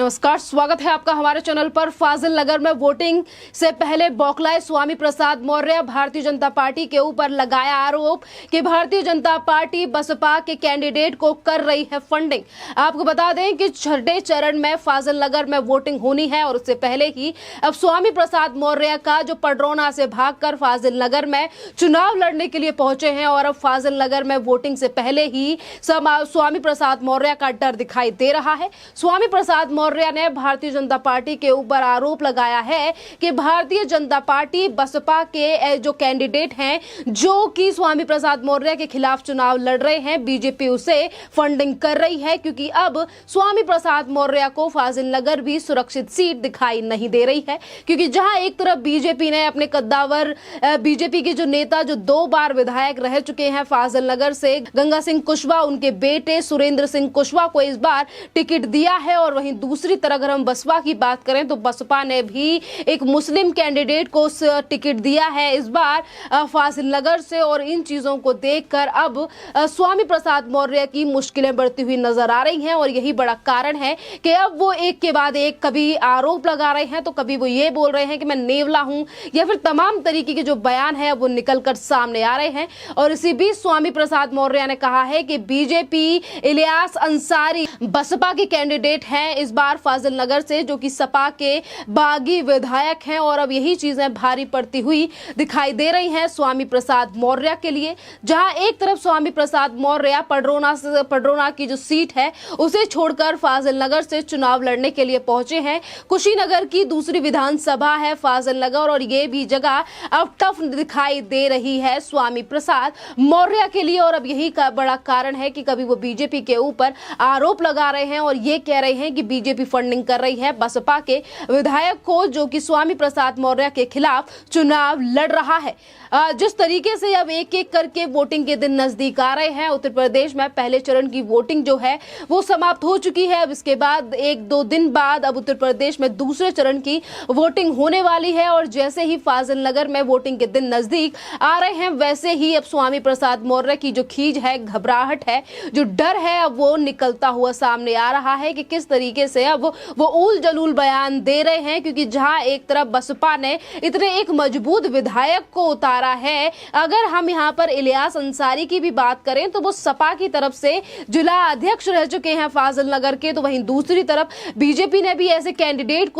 नमस्कार, स्वागत है आपका हमारे चैनल पर। फाजिल नगर में वोटिंग से पहले बौखलाए स्वामी प्रसाद मौर्य। भारतीय जनता पार्टी के ऊपर लगाया आरोप कि भारतीय जनता पार्टी बसपा के कैंडिडेट को कर रही है फंडिंग। आपको बता दें कि छठे चरण में फाजिल नगर में वोटिंग होनी है और उससे पहले ही अब स्वामी प्रसाद मौर्य का जो पडरौना से भागकर फाजिल नगर में चुनाव लड़ने के लिए पहुंचे हैं और अब फाजिल नगर में वोटिंग से पहले ही स्वामी प्रसाद मौर्य का डर दिखाई दे रहा है। स्वामी प्रसाद मौर्य ने भारतीय जनता पार्टी के ऊपर आरोप लगाया है कि भारतीय जनता पार्टी बसपा के जो कैंडिडेट हैं जो कि स्वामी प्रसाद मौर्य के खिलाफ चुनाव लड़ रहे हैं, बीजेपी उसे फंडिंग कर रही है, क्योंकि अब स्वामी प्रसाद मौर्य को फाजिल नगर भी सुरक्षित सीट दिखाई नहीं दे रही है। क्योंकि जहां एक तरफ बीजेपी ने अपने कद्दावर बीजेपी के जो नेता जो 2 बार विधायक रह चुके हैं फाजिल नगर से, गंगा सिंह कुशवाहा, उनके बेटे सुरेंद्र सिंह कुशवाहा को इस बार टिकट दिया है, और वहीं दूसरी तरफ अगर हम बसपा की बात करें तो बसपा ने भी एक मुस्लिम कैंडिडेट को टिकट दिया है इस बार फाजिल नगर से। और इन चीजों को देखकर अब स्वामी प्रसाद मौर्य की मुश्किलें बढ़ती हुई नजर आ रही हैं, और यही बड़ा कारण है कि अब वो एक के बाद एक कभी आरोप लगा रहे हैं तो कभी वो ये बोल रहे हैं कि मैं नेवला हूं, या फिर तमाम तरीके के जो बयान है वो निकलकर सामने आ रहे हैं। और इसी बीच स्वामी प्रसाद मौर्य ने कहा है कि बीजेपी इलियास अंसारी बसपा के कैंडिडेट हैं इस बार फाजिल नगर से, जो कि सपा के बागी विधायक हैं, और अब यही चीजें भारी पड़ती हुई दिखाई दे रही हैं स्वामी प्रसाद मौर्य के लिए। जहां एक तरफ स्वामी प्रसाद मौर्य पडरौना की जो सीट है उसे छोड़कर फाजिल नगर से चुनाव लड़ने के लिए पहुंचे हैं। कुशीनगर की दूसरी विधानसभा है फाजिल नगर, और ये भी जगह अब टफ दिखाई दे रही है स्वामी प्रसाद मौर्य के लिए। और अब यही का बड़ा कारण है कि कभी वो बीजेपी के ऊपर आरोप लगा रहे हैं और ये कह रहे हैं कि बीजेपी फंडिंग कर रही है बसपा के विधायक को, जो कि स्वामी प्रसाद मौर्य के खिलाफ चुनाव लड़ रहा है। जिस तरीके से अब एक एक करके वोटिंग के दिन नजदीक आ रहे हैं, उत्तर प्रदेश में पहले चरण की वोटिंग जो है वो समाप्त हो चुकी है। अब इसके बाद 1-2 दिन बाद अब उत्तर प्रदेश में दूसरे चरण की वोटिंग होने वाली है, और जैसे ही फाजिल नगर में वोटिंग के दिन नजदीक आ रहे हैं वैसे ही अब स्वामी प्रसाद मौर्य की जो खीज है, घबराहट है, जो डर है, अब वो निकलता हुआ सामने आ रहा है कि किस तरीके से अब वो उल जलूल बयान दे रहे हैं। क्योंकि जहां एक तरफ बसपा ने इतने एक मजबूत विधायक को उतारा है, अगर हम यहां पर इलियास अंसारी की भी बात करें तो वो सपा की तरफ से जिला अध्यक्ष रह चुके हैं फाजिल नगर के, तो वहीं दूसरी तरफ बीजेपी ने भी ऐसे कैंडिडेट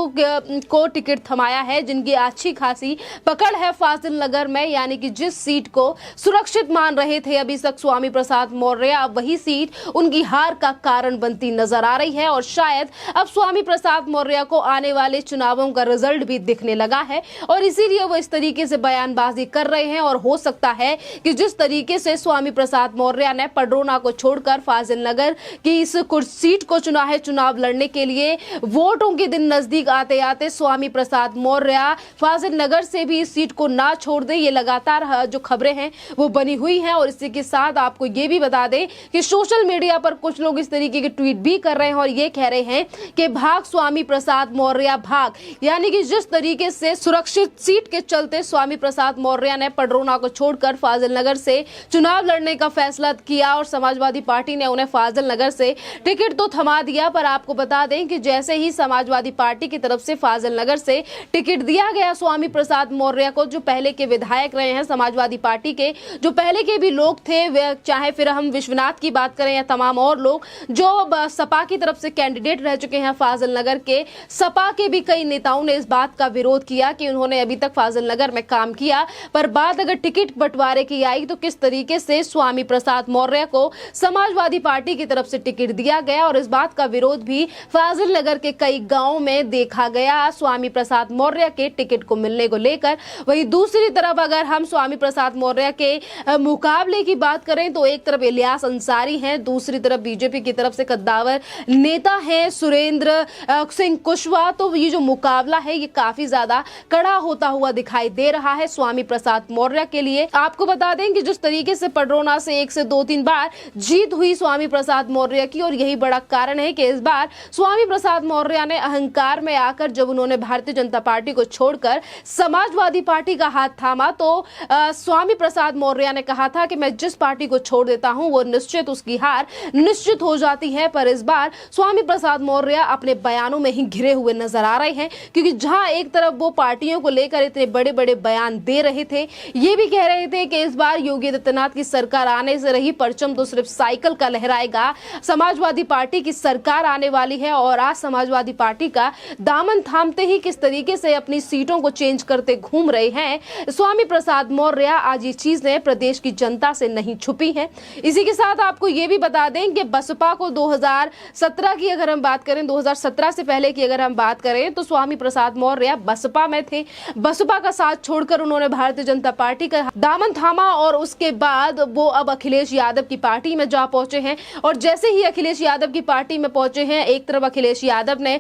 को टिकट थमाया है जिनकी अच्छी खासी पकड़ है फाजिल नगर में। यानी कि जिस सीट को सुरक्षित मान रहे थे अभी तक स्वामी प्रसाद मौर्य, अब वही सीट उनकी हार का कारण बनती नजर आ रही है। और शायद अब स्वामी प्रसाद मौर्य को आने वाले चुनावों का रिजल्ट भी दिखने लगा है, और इसीलिए वो इस तरीके से बयानबाजी कर रहे हैं। और हो सकता है कि जिस तरीके से स्वामी प्रसाद मौर्य ने पडरौना को छोड़कर फाजिल नगर की इस सीट को चुना है चुनाव लड़ने के लिए, वोटों के दिन नजदीक आते आते स्वामी प्रसाद मौर्य फाजिल नगर से भी इस सीट को ना छोड़ दे, ये लगातार जो खबरें हैं वो बनी हुई हैं। और इसी के साथ आपको ये भी बता दें कि सोशल मीडिया पर कुछ लोग इस तरीके के ट्वीट भी कर रहे हैं और ये कह रहे हैं कि भाग स्वामी प्रसाद मौर्य भाग। यानी कि जिस तरीके से सुरक्षित सीट के चलते स्वामी प्रसाद मौर्य ने पडरौना को छोड़कर फाजिल नगर से चुनाव लड़ने का फैसला किया और समाजवादी पार्टी ने उन्हें फाजिल नगर से टिकट तो थमा दिया, पर आपको बता दें कि जैसे ही समाजवादी पार्टी की तरफ से फाजिल नगर से टिकट दिया गया स्वामी प्रसाद मौर्य को, जो पहले के विधायक रहे हैं समाजवादी पार्टी के, जो पहले के भी लोग थे, चाहे फिर हम विश्वनाथ की बात करें या तमाम और लोग जो सपा की तरफ से कैंडिडेट रह चुके हैं फाजिल नगर के, सपा के भी कई नेताओं ने इस बात का विरोध किया कि उन्होंने अभी तक फाजिल नगर में काम किया, पर बात अगर टिकट बंटवारे की आई तो किस तरीके से स्वामी प्रसाद मौर्य को समाजवादी पार्टी की तरफ से टिकट दिया गया। और इस बात का विरोध भी फाजिल नगर के कई गांवों में देखा गया स्वामी प्रसाद मौर्य के टिकट को मिलने को लेकर। वहीं दूसरी तरफ अगर हम स्वामी प्रसाद मौर्य के मुकाबले की बात करें तो एक तरफ इलियास अंसारी हैं, दूसरी तरफ बीजेपी की तरफ से कद्दावर नेता है सुरेंद्र सिंह कुशवाहा। तो ये जो मुकाबला है ये काफी ज्यादा कड़ा होता हुआ दिखाई दे रहा है स्वामी प्रसाद मौर्य के लिए। आपको बता दें कि जिस तरीके से पडरौना से 1 से 2-3 बार जीत हुई स्वामी प्रसाद मौर्य की, और यही बड़ा कारण है कि इस बार स्वामी प्रसाद मौर्य ने अहंकार में आकर जब उन्होंने भारतीय जनता पार्टी को छोड़कर समाजवादी पार्टी का हाथ थामा तो स्वामी प्रसाद मौर्य ने कहा था कि मैं जिस पार्टी को छोड़ देता हूं वो निश्चित उसकी हार निश्चित हो जाती है। पर इस बार स्वामी प्रसाद मौर्य मौर्य अपने बयानों में ही घिरे हुए नजर आ रहे हैं, क्योंकि जहां एक तरफ वो पार्टियों को लेकर इतने बड़े बड़े बयान दे रहे थे, ये भी कह रहे थे कि इस बार योगी आदित्यनाथ की सरकार आने से रही, परचम तो सिर्फ साइकिल का लहराएगा, समाजवादी पार्टी की सरकार आने वाली है। और आज समाजवादी पार्टी का दामन थामते ही किस तरीके से अपनी सीटों को चेंज करते घूम रहे हैं स्वामी प्रसाद मौर्य, आज ये चीजें प्रदेश की जनता से नहीं छुपी हैं। इसी के साथ आपको ये भी बता दें कि बसपा को 2017 की अगर हम बात करें, 2017 से पहले की अगर हम बात करें, तो स्वामी प्रसाद मौर्य बसपा में थे। बसपा का साथ छोड़कर उन्होंने भारतीय जनता पार्टी का दामन थामा और उसके बाद वो अब अखिलेश यादव की पार्टी में जा पहुंचे हैं। और जैसे ही अखिलेश यादव की पार्टी में पहुंचे हैं, एक तरफ अखिलेश यादव ने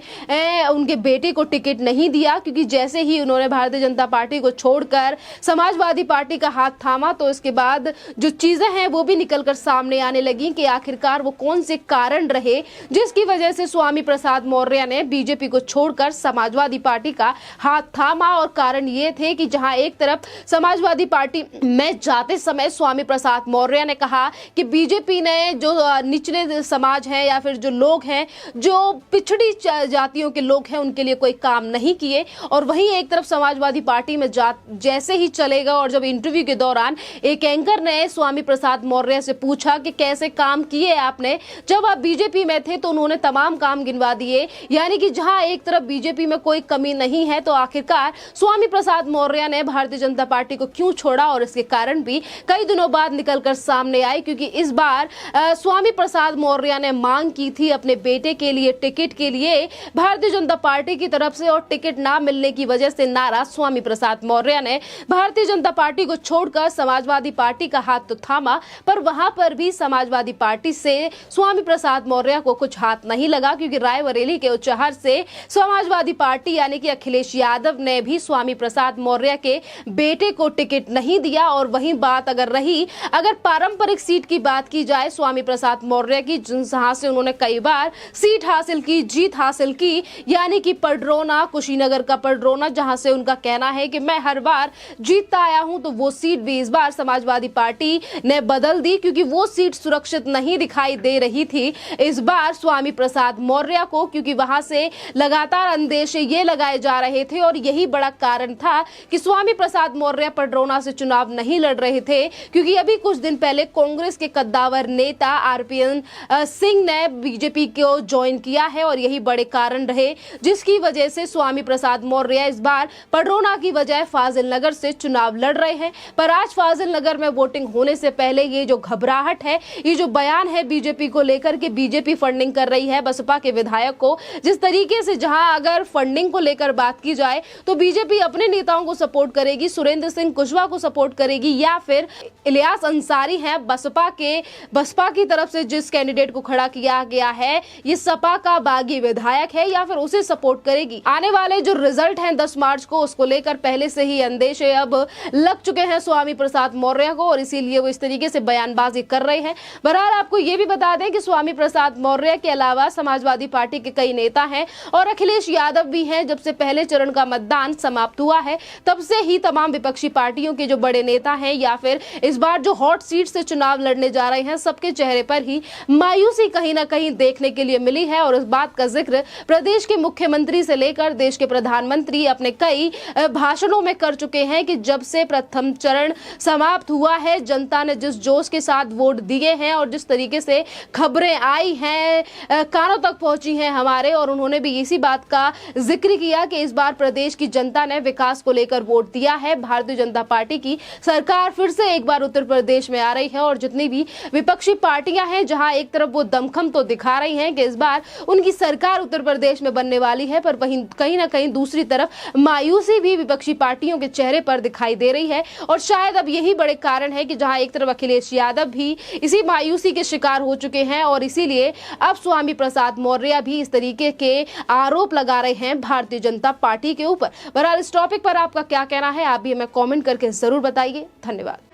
उनके बेटे को टिकट नहीं दिया, क्योंकि जैसे ही उन्होंने भारतीय जनता पार्टी को छोड़कर समाजवादी पार्टी का हाथ थामा, तो इसके बाद जो चीजें हैं वो भी निकलकर सामने आने लगी कि आखिरकार वो कौन से कारण रहे जिसकी वजह से स्वामी प्रसाद मौर्य ने बीजेपी को छोड़कर समाजवादी पार्टी का हाथ थामा। और कारण ये थे कि जहां एक तरफ समाजवादी पार्टी में जाते समय स्वामी प्रसाद मौर्य ने कहा कि बीजेपी ने जो निचले समाज हैं या फिर जो लोग हैं, जो पिछड़ी जातियों के लोग हैं, उनके लिए कोई काम नहीं किए। और वहीं एक तरफ समाजवादी पार्टी में जैसे ही चलेगा, और जब इंटरव्यू के दौरान एक एंकर ने स्वामी प्रसाद मौर्य से पूछा कि कैसे काम किए आपने जब आप बीजेपी में थे, तो उन्होंने तमाम काम गिनवा दिए। यानी कि जहां एक तरफ बीजेपी में कोई कमी नहीं है, तो आखिरकार स्वामी प्रसाद मौर्य ने भारतीय जनता पार्टी को क्यों छोड़ा, और इसके कारण भी कई दिनों बाद निकलकर सामने आए। क्योंकि इस बार स्वामी प्रसाद मौर्य ने मांग की थी अपने बेटे के लिए टिकट के लिए भारतीय जनता पार्टी की तरफ से, और टिकट ना मिलने की वजह से नाराज स्वामी प्रसाद मौर्य ने भारतीय जनता पार्टी को छोड़कर समाजवादी पार्टी का हाथ तो थामा, पर वहां पर भी समाजवादी पार्टी से स्वामी प्रसाद मौर्य को कुछ हाथ नहीं लगा, क्योंकि रायबरेली के उचहर से समाजवादी पार्टी यानी कि अखिलेश यादव ने भी स्वामी प्रसाद मौर्य के बेटे को टिकट नहीं दिया। और वहीं बात अगर पारंपरिक सीट की बात की जाए स्वामी प्रसाद मौर्य की, जहां से उन्होंने कई बार सीट हासिल की, जीत हासिल की, यानी कि पडरौना, कुशीनगर का पडरौना, जहां से उनका कहना है कि मैं हर बार जीतता आया हूं, तो वो सीट भी इस बार समाजवादी पार्टी ने बदल दी, क्योंकि वो सीट सुरक्षित नहीं दिखाई दे रही थी इस बार स्वामी प्रसाद मौर्य को, क्योंकि वहां से लगातार अंदेशे ये लगाए जा रहे थे। और यही बड़ा कारण था कि स्वामी प्रसाद मौर्य पडरौना से चुनाव नहीं लड़ रहे थे, क्योंकि अभी कुछ दिन पहले कांग्रेस के कद्दावर नेता आरपीएन सिंह ने बीजेपी को ज्वाइन किया है, और यही बड़े कारण रहे जिसकी वजह से स्वामी प्रसाद मौर्य इस बार पडरौना की बजाय फाजिल नगर से चुनाव लड़ रहे हैं। पर आज फाजिल नगर में वोटिंग होने से पहले ये जो घबराहट है, ये जो बयान है बीजेपी को लेकर के, बीजेपी फंडिंग कर रही है बसपा के विधायक को, जिस तरीके से जहां अगर फंडिंग को लेकर बात की जाए तो बीजेपी अपने नेताओं को सपोर्ट करेगी, सुरेंद्र सिंह कुशवाहा को सपोर्ट करेगी, या फिर इलियास अंसारी हैं बसपा की तरफ से जिस कैंडिडेट को खड़ा किया गया है, ये सपा का बागी विधायक है, या फिर उसे सपोर्ट करेगी। आने वाले जो रिजल्ट हैं 10 मार्च को, उसको लेकर पहले से ही अंदेशे अब लग चुके हैं स्वामी प्रसाद मौर्य को, और इसीलिए वो इस तरीके से बयानबाजी कर रहे हैं। बहरहाल आपको ये भी बता दें कि स्वामी प्रसाद मौर्य के अलावा समाजवादी पार्टी के कई नेता हैं और अखिलेश यादव भी हैं। जब से पहले चरण का मतदान समाप्त हुआ है, तब से ही तमाम विपक्षी पार्टियों के जो बड़े नेता हैं या फिर इस बार जो हॉट सीट से चुनाव लड़ने जा रहे हैं, सबके चेहरे पर ही मायूसी कहीं ना कहीं देखने के लिए मिली है। और इस बात का जिक्र प्रदेश के मुख्यमंत्री से लेकर देश के प्रधानमंत्री अपने कई भाषणों में कर चुके हैं कि जब से प्रथम चरण समाप्त हुआ है, जनता ने जिस जोश के साथ वोट दिए हैं और जिस तरीके से खबरें आई हैं, कानों तक पहुंची हैं हमारे, और उन्होंने भी इसी बात का जिक्र किया कि इस बार प्रदेश की जनता ने विकास को लेकर वोट दिया है। भारतीय जनता पार्टी की सरकार फिर से एक बार उत्तर प्रदेश में आ रही है, और जितनी भी विपक्षी पार्टियां हैं, जहां एक तरफ वो दमखम तो दिखा रही हैं कि इस बार उनकी सरकार उत्तर प्रदेश में बनने वाली है, पर वहीं कहीं ना कहीं दूसरी तरफ मायूसी भी विपक्षी पार्टियों के चेहरे पर दिखाई दे रही है। और शायद अब यही बड़े कारण है कि जहां एक तरफ अखिलेश यादव भी इसी मायूसी के शिकार हो चुके हैं, और इसीलिए अब स्वामी प्रसाद मौर्य भी इस तरीके के आरोप लगा रहे हैं भारतीय जनता पार्टी के ऊपर। बहरहाल इस टॉपिक पर आपका क्या कहना है, आप भी हमें कमेंट करके जरूर बताइए। धन्यवाद।